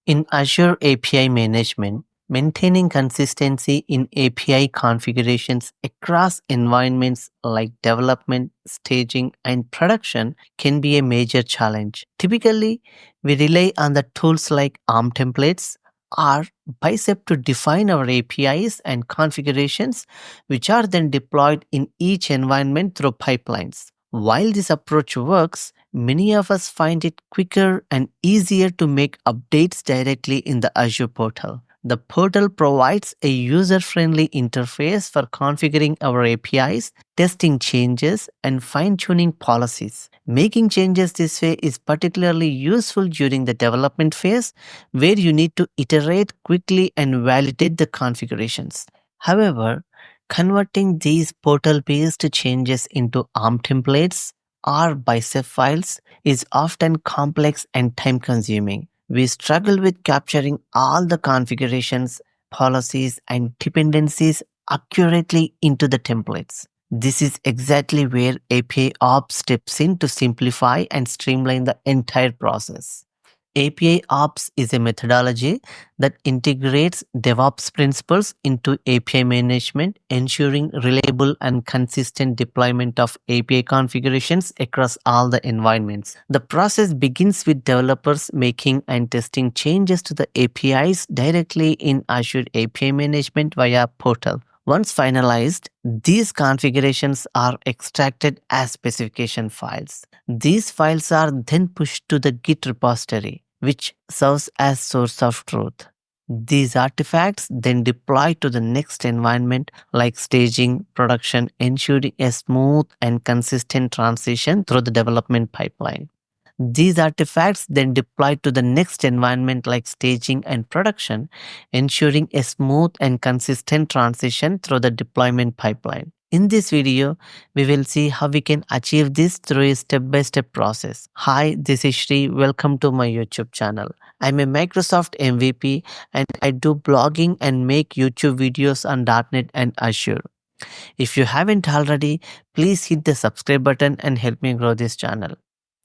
In Azure API Management, maintaining consistency in API configurations across environments like development, staging, and production can be a major challenge. Typically, we rely on the tools like ARM templates or Bicep to define our APIs and configurations, which are then deployed in each environment through pipelines. While this approach works, many of us find it quicker and easier to make updates directly in the Azure portal. The portal provides a user friendly interface for configuring our APIs, testing changes, and fine tuning policies. Making changes this way is particularly useful during the development phase where you need to iterate quickly and validate the configurations. However, converting these portal based changes into ARM templates or Bicep files is often complex and time consuming. We struggle with capturing all the configurations, policies, and dependencies accurately into the templates. This is exactly where APIOps steps in to simplify and streamline the entire process. APIOps is a methodology that integrates DevOps principles into API management, ensuring reliable and consistent deployment of API configurations across all the environments. The process begins with developers making and testing changes to the APIs directly in Azure API Management via portal. Once finalized, these configurations are extracted as specification files. These files are then pushed to the Git repository, which serves as source of truth. These artifacts then deploy to the next environment like staging, production, ensuring a smooth and consistent transition through the development pipeline. These artifacts then deploy to the next environment like staging and production, ensuring a smooth and consistent transition through the deployment pipeline. In this video, we will see how we can achieve this through a step-by-step process. Hi, this is Shri. Welcome to my YouTube channel. I'm a Microsoft MVP and I do blogging and make YouTube videos on .NET and Azure. If you haven't already, please hit the subscribe button and help me grow this channel.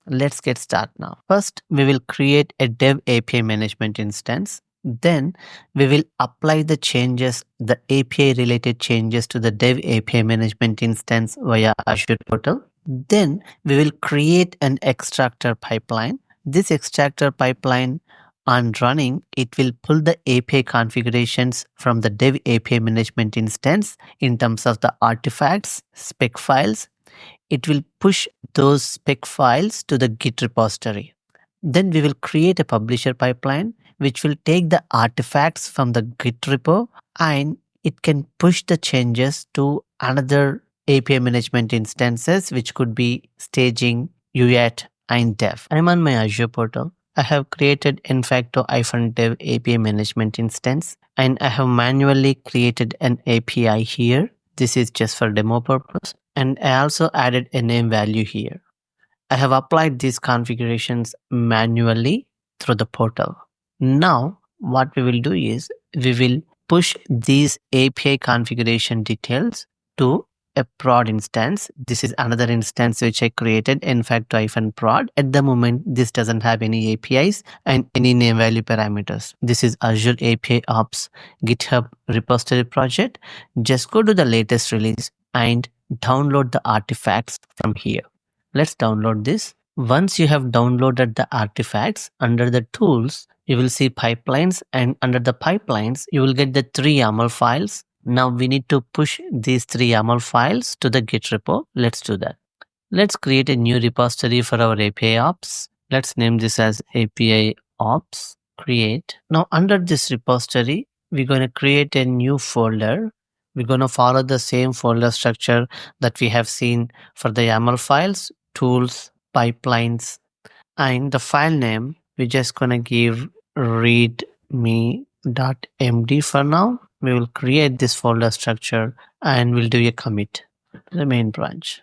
Let's get started now. First, we will create a Dev API Management instance. Then, we will apply the changes, the API related changes to the Dev API Management instance via Azure portal. Then, we will create an extractor pipeline. This extractor pipeline, on running, it will pull the API configurations from the Dev API Management instance in terms of the artifacts, spec files. It will push those spec files to the Git repository. Then we will create a publisher pipeline which will take the artifacts from the Git repo and it can push the changes to another API management instances which could be staging, UAT, and dev. I'm on my Azure portal. I have created infacto-dev API management instance and I have manually created an API here. This is just for demo purpose. And I also added a name value here. I have applied these configurations manually through the portal. Now, what we will do is we will push these API configuration details to a prod instance. This is another instance which I created, infacto-prod. At the moment, this doesn't have any APIs and any name value parameters. This is Azure APIOps GitHub repository project. Just go to the latest release and download the artifacts from here. Let's download this. Once you have downloaded the artifacts, under the tools, you will see pipelines, and under the pipelines, you will get the 3 YAML files. Now we need to push these 3 YAML files to the Git repo. Let's do that. Let's create a new repository for our APIOps. Let's name this as APIOps create. Now under this repository, we're going to create a new folder. We're going to follow the same folder structure that we have seen for the YAML files, tools, pipelines, and the file name. We're just going to give readme.md for now. We will create this folder structure and we'll do a commit to the main branch.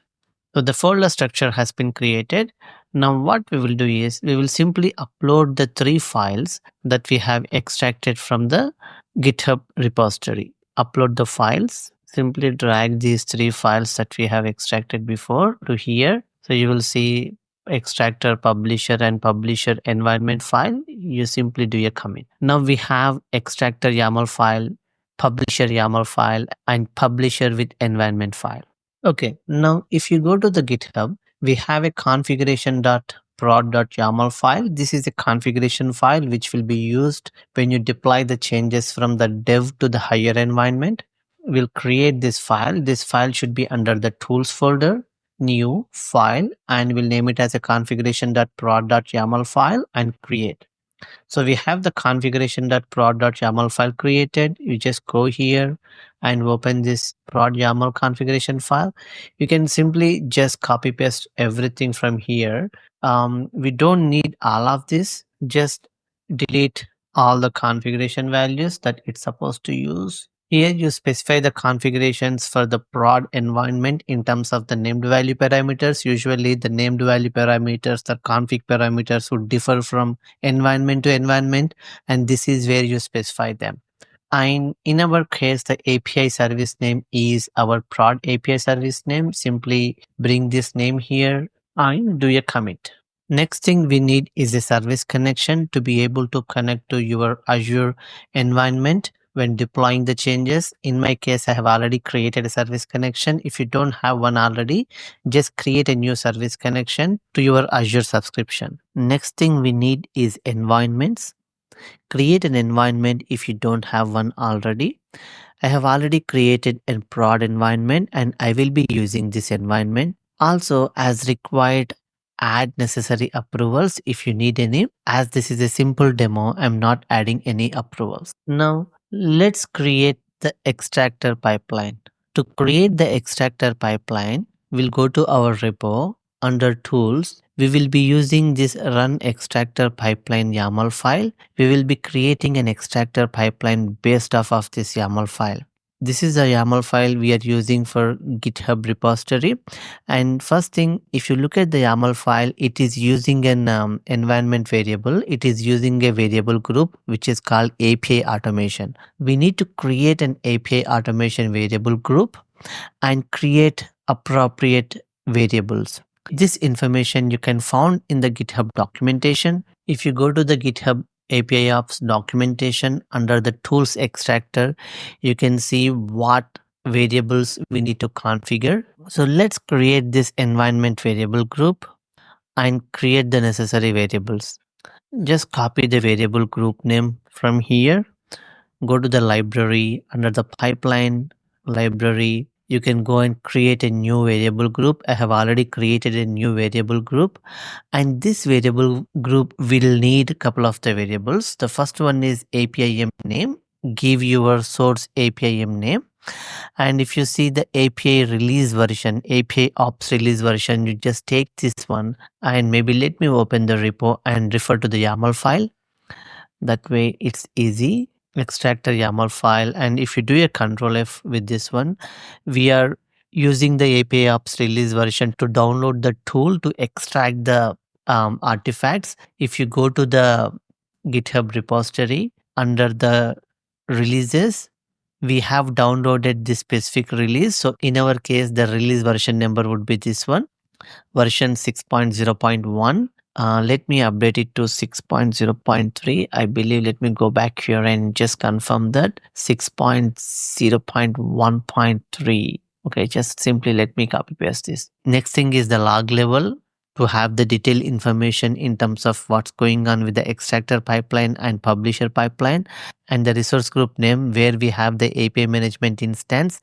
So the folder structure has been created. Now what we will do is we will simply upload the 3 files that we have extracted from the GitHub repository. Upload the files. Simply drag these 3 files that we have extracted before to here. So you will see extractor publisher and publisher environment file, you simply do a commit. Now we have extractor YAML file, publisher YAML file, and publisher with environment file. Okay, now if you go to the GitHub, we have a configuration.prod.yaml file. This is a configuration file which will be used when you deploy the changes from the dev to the higher environment. We'll create this file. This file should be under the tools folder, new file, and we'll name it as a configuration.prod.yaml file and create. So we have the configuration.prod.yaml file created. You just go here and open this prod YAML configuration file. You can simply just copy paste everything from here. We don't need all of this. Just delete all the configuration values that it's supposed to use. Here you specify the configurations for the prod environment in terms of the named value parameters. Usually the named value parameters, the config parameters would differ from environment to environment, and this is where you specify them. And in our case, the API service name is our prod API service name. Simply bring this name here and do a commit. Next thing we need is a service connection to be able to connect to your Azure environment when deploying the changes. In my case, I have already created a service connection. If you don't have one already, just create a new service connection to your Azure subscription. Next thing we need is environments. Create an environment if you don't have one already. I have already created a prod environment and I will be using this environment. Also, as required, add necessary approvals if you need any. As this is a simple demo, I'm not adding any approvals. Now, let's create the extractor pipeline. To create the extractor pipeline, we'll go to our repo. Under tools, we will be using this run extractor pipeline YAML file. We will be creating an extractor pipeline based off of this YAML file. This is a YAML file we are using for GitHub repository. And first thing, if you look at the YAML file, it is using an environment variable. It is using a variable group which is called API automation. We need to create an API automation variable group and create appropriate variables. This information you can find in the GitHub documentation. If you go to the GitHub APIOps documentation under the tools extractor, you can see what variables we need to configure. So let's create this environment variable group and create the necessary variables. Just copy the variable group name from here. Go to the library under the pipeline library. You can go and create a new variable group. I have already created a new variable group, and this variable group will need a couple of the variables. The first one is APIM name. Give your source APIM name. And if you see the API release version, API ops release version, you just take this one and maybe let me open the repo and refer to the YAML file. That way it's easy. Extractor YAML file, and if you do a control F with this one, we are using the APIOps release version to download the tool to extract the artifacts. If you go to the GitHub repository under the releases, we have downloaded this specific release. So in our case, the release version number would be this one, version 6.0.1. Let me update it to 6.0.3. I believe, let me go back here and just confirm that 6.0.1.3. Okay, just simply let me copy paste this. Next thing is the log level to have the detailed information in terms of what's going on with the extractor pipeline and publisher pipeline, and the resource group name where we have the API management instance,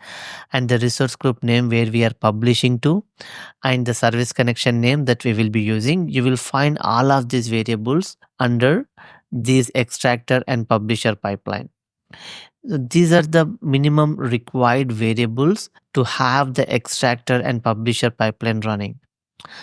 and the resource group name where we are publishing to, and the service connection name that we will be using. You will find all of these variables under these extractor and publisher pipeline. These are the minimum required variables to have the extractor and publisher pipeline running.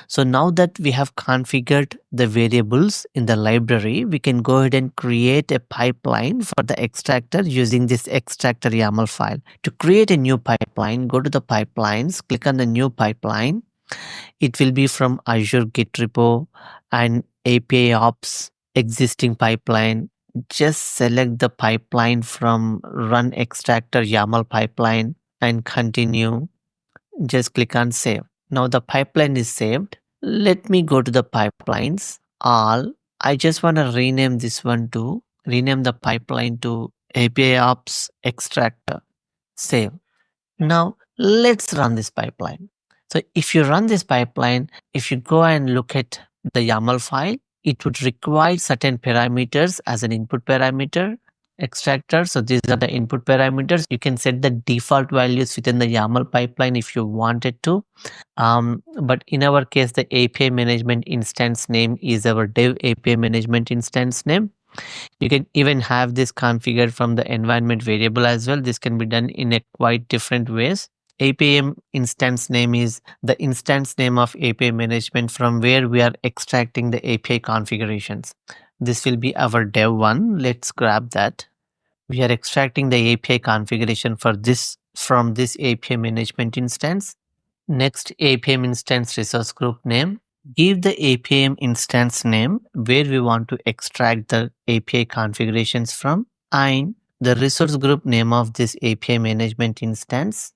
So now that we have configured the variables in the library, we can go ahead and create a pipeline for the extractor using this extractor YAML file. To create a new pipeline, go to the pipelines, click on the new pipeline. It will be from Azure Git repo and APIOps existing pipeline. Just select the pipeline from run extractor YAML pipeline and continue. Just click on save. Now the pipeline is saved. Let me go to the pipelines. All. I just want to rename this one to rename the pipeline to APIOps extractor. Save. Now let's run this pipeline. So if you run this pipeline, if you go and look at the YAML file, it would require certain parameters as an input parameter extractor. So these are the input parameters. You can set the default values within the YAML pipeline if you wanted to. But in our case, the API management instance name is our dev API management instance name. You can even have this configured from the environment variable as well. This can be done in a quite different ways. APM instance name is the instance name of API management from where we are extracting the API configurations. This will be our dev one. Let's grab that. We are extracting the API configuration for this from this API management instance. Next, APM instance resource group name. Give the APM instance name where we want to extract the API configurations from and the resource group name of this API management instance.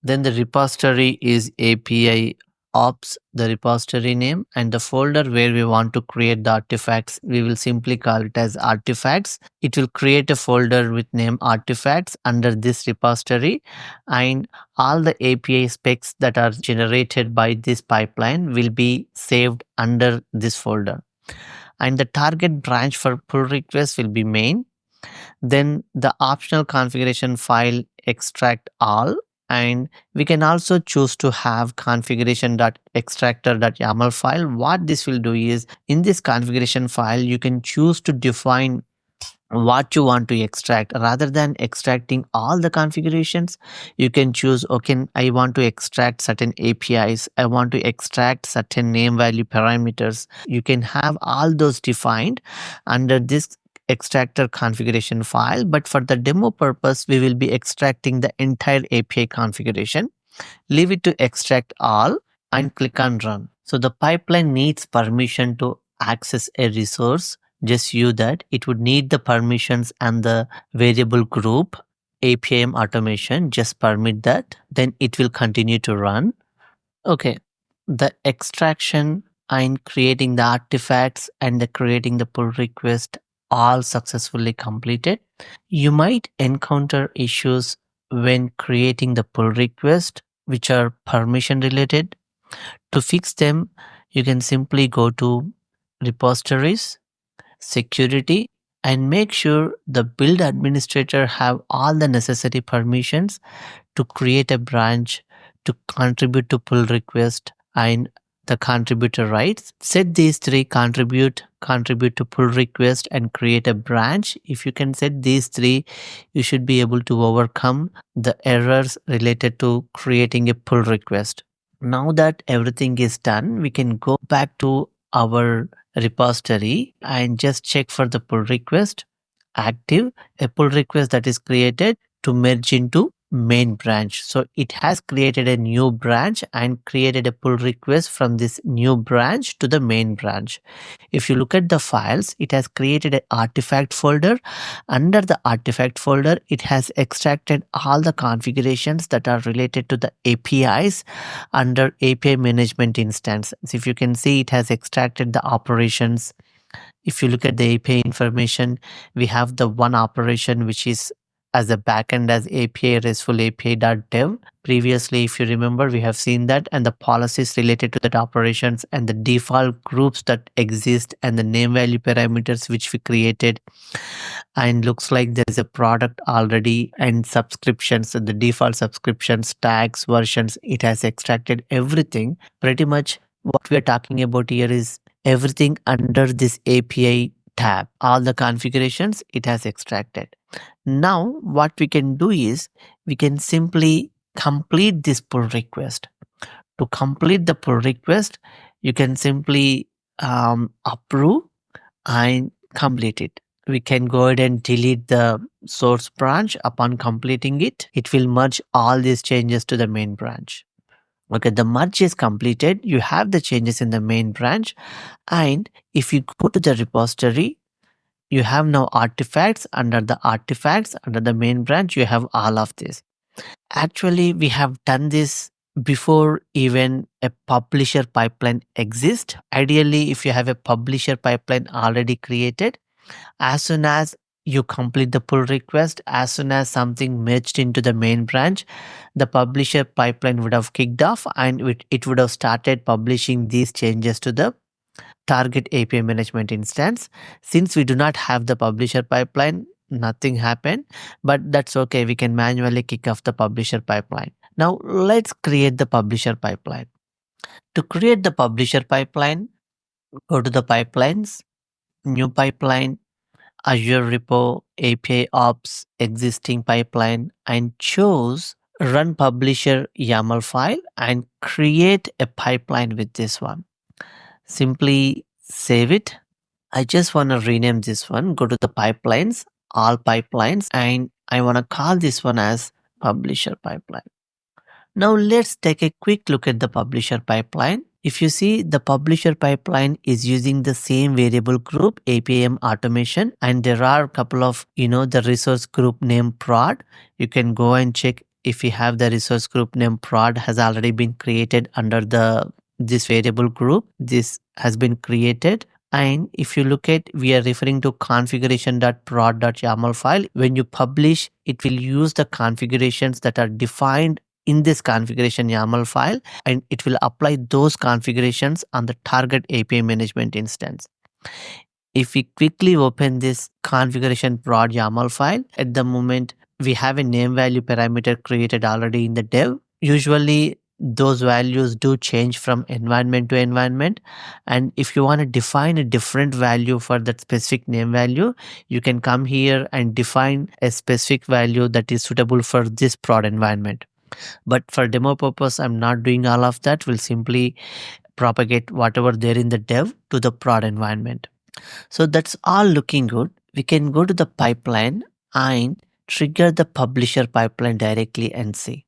Then the repository is API ops, the repository name, and the folder where we want to create the artifacts. We will simply call it as artifacts. It will create a folder with name artifacts under this repository, and all the API specs that are generated by this pipeline will be saved under this folder. And the target branch for pull request will be main. Then the optional configuration file extract all, and we can also choose to have configuration.extractor.yaml file. What this will do is in this configuration file you can choose to define what you want to extract. Rather than extracting all the configurations, you can choose, okay, I want to extract certain APIs, I want to extract certain name value parameters. You can have all those defined under this extractor configuration file, but for the demo purpose we will be extracting the entire API configuration. Leave it to extract all and click on run. So the pipeline needs permission to access a resource. Just view that it would need the permissions and the variable group APIM automation. Just permit that, then it will continue to run. Okay, the extraction and creating the artifacts and the creating the pull request all successfully completed. You might encounter issues when creating the pull request which are permission related. To fix them, you can simply go to repositories, security, and make sure the build administrator have all the necessary permissions to create a branch, to contribute to pull request, and the contributor rights. Set these three: contribute to pull request, and create a branch. If you can set these three, you should be able to overcome the errors related to creating a pull request. Now that everything is done, we can go back to our repository and just check for the pull request active, a pull request that is created to merge into main branch. So it has created a new branch and created a pull request from this new branch to the main branch. If you look at the files, it has created an artifact folder. Under the artifact folder, it has extracted all the configurations that are related to the APIs under API management instance. So if you can see, it has extracted the operations. If you look at the API information, we have the one operation which is as a backend as API RESTful API.dev. Previously, if you remember, we have seen that, and the policies related to that operations and the default groups that exist and the name value parameters which we created. And looks like there's a product already and subscriptions, the default subscriptions, tags, versions. It has extracted everything. Pretty much what we are talking about here is everything under this API tab. All the configurations it has extracted. Now what we can do is we can simply complete this pull request. To complete the pull request, you can simply approve and complete it. We can go ahead and delete the source branch. Upon completing it, it will merge all these changes to the main branch. Okay, the merge is completed. You have the changes in the main branch. And if you go to the repository, you have now artifacts. Under the main branch, you have all of this. Actually, we have done this before even a publisher pipeline exists. Ideally, if you have a publisher pipeline already created, as soon as you complete the pull request, as soon as something merged into the main branch, the publisher pipeline would have kicked off and it would have started publishing these changes to the target API management instance. Since we do not have the publisher pipeline, nothing happened, but that's okay. We can manually kick off the publisher pipeline. Now let's create the publisher pipeline. To create the publisher pipeline, go to the pipelines, new pipeline, Azure repo, API ops, existing pipeline, and choose run publisher YAML file and create a pipeline with this one. Simply save it. I just want to rename this one. Go to the pipelines, all pipelines, and I want to call this one as publisher pipeline. Now let's take a quick look at the publisher pipeline. If you see, the publisher pipeline is using the same variable group APIM automation, and there are a couple of, the resource group name prod. You can go and check if you have the resource group name prod has already been created under the this variable group. This has been created. And if you look at, we are referring to configuration.prod.yaml file. When you publish, it will use the configurations that are defined in this configuration YAML file, and it will apply those configurations on the target API management instance. If we quickly open this configuration prod YAML file, at the moment we have a name value parameter created already in the dev. Usually those values do change from environment to environment, and if you want to define a different value for that specific name value, you can come here and define a specific value that is suitable for this prod environment. But for demo purpose, I'm not doing all of that. We'll simply propagate whatever there in the dev to the prod environment. So that's all looking good. We can go to the pipeline and trigger the publisher pipeline directly and see.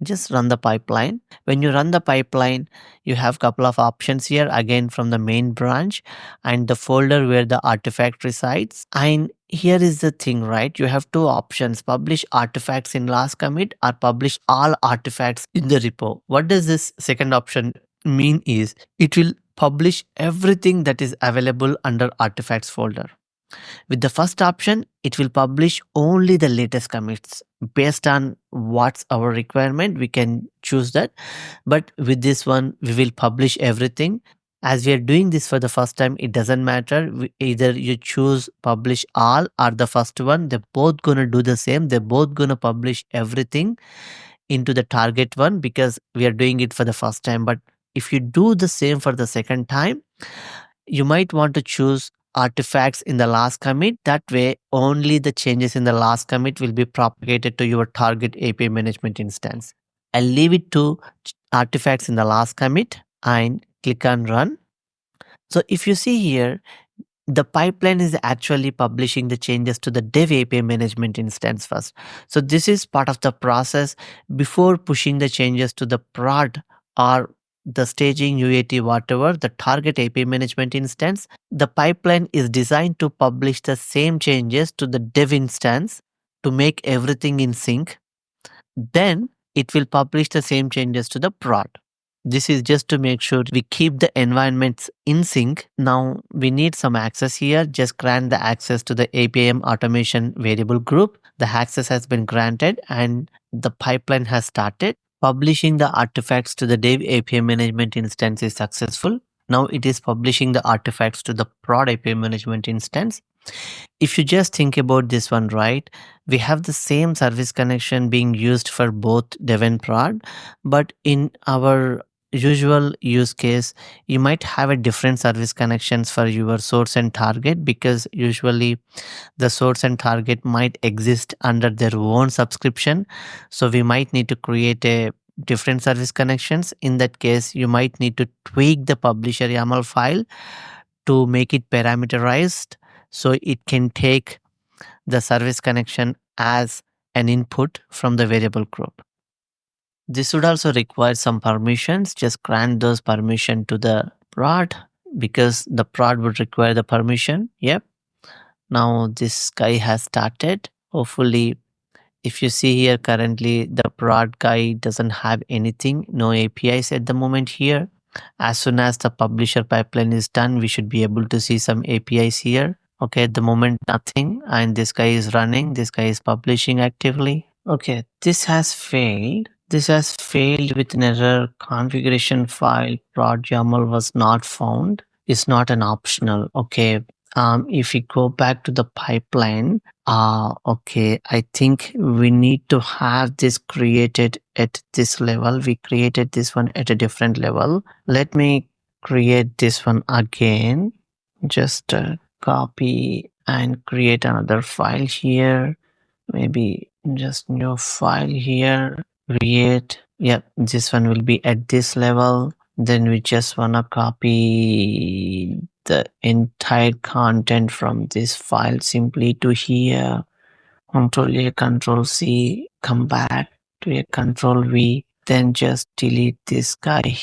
Just run the pipeline. When you run the pipeline, you have a couple of options here, again from the main branch and the folder where the artifact resides. And here is the thing, right? You have two options: publish artifacts in last commit or publish all artifacts in the repo. What does this second option mean is it will publish everything that is available under artifacts folder. With the first option, it will publish only the latest commits. Based on what's our requirement, we can choose that. But with this one, we will publish everything. As we are doing this for the first time, it doesn't matter. Either you choose publish all or the first one. They're both going to do the same. They're both going to publish everything into the target one because we are doing it for the first time. But if you do the same for the second time, you might want to choose artifacts in the last commit. That way, only the changes in the last commit will be propagated to your target API management instance. I'll leave it to artifacts in the last commit and click on run. So if you see here, the pipeline is actually publishing the changes to the dev API management instance first. So this is part of the process before pushing the changes to the prod or the staging UAT, whatever, the target API management instance. The pipeline is designed to publish the same changes to the dev instance to make everything in sync. Then it will publish the same changes to the prod. This is just to make sure we keep the environments in sync. Now we need some access here. Just grant the access to the APIM automation variable group. The access has been granted and the pipeline has started. Publishing the artifacts to the dev API management instance is successful. Now it is publishing the artifacts to the prod API management instance. If you just think about this one, right, we have the same service connection being used for both dev and prod, but in our usual use case, you might have a different service connections for your source and target because usually the source and target might exist under their own subscription. So we might need to create a different service connections. In that case, you might need to tweak the publisher YAML file to make it parameterized so it can take the service connection as an input from the variable group. This would also require some permissions. Just grant those permission to the prod because the prod would require the permission. Yep. Now this guy has started. Hopefully if you see here currently, the prod guy doesn't have anything, no APIs at the moment here. As soon as the publisher pipeline is done, we should be able to see some APIs here. Okay, at the moment, nothing. And this guy is running, this guy is publishing actively. Okay, this has failed. This has failed with an error. Configuration file prod YAML was not found. It's not an optional. Okay. If we go back to the pipeline, okay, I think we need to have this created at this level. We created this one at a different level. Let me create this one again. Just copy and create another file here. Maybe just new file here. Create. Yep, this one will be at this level. Then we just wanna copy the entire content from this file simply to here. Control A, Control C, come back to a Control V, then just delete this guy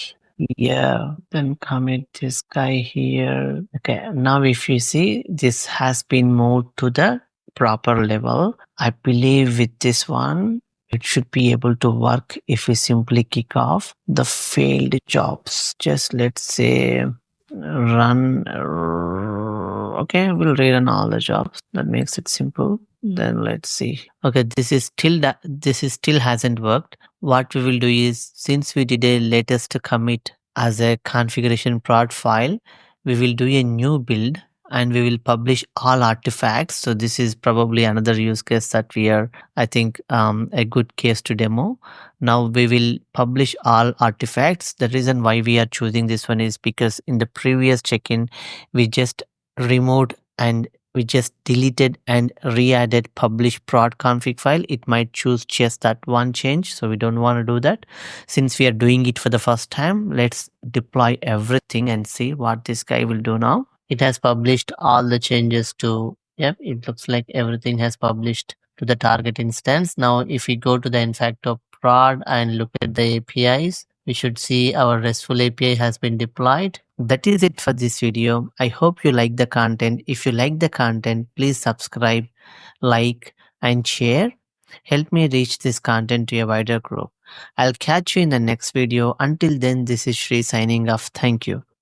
here, then commit this guy here. Okay, now if you see, this has been moved to the proper level. I believe with this one, it should be able to work if we simply kick off the failed jobs. Just let's say run. Okay, we'll rerun all the jobs. That makes it simple. Then let's see. Okay, this is still hasn't worked. What we will do is, since we did a latest commit as a configuration prod file, we will do a new build and we will publish all artifacts. So this is probably another use case that we are, I think, a good case to demo. Now we will publish all artifacts. The reason why we are choosing this one is because in the previous check-in, we just removed and we just deleted and re-added publish prod config file. It might choose just that one change. So we don't want to do that. Since we are doing it for the first time, let's deploy everything and see what this guy will do now. It has published all the changes to, yep, it looks like everything has published to the target instance. Now, if we go to the Infacto prod and look at the APIs, we should see our RESTful API has been deployed. That is it for this video. I hope you like the content. If you like the content, please subscribe, like, and share. Help me reach this content to a wider group. I'll catch you in the next video. Until then, this is Shri signing off. Thank you.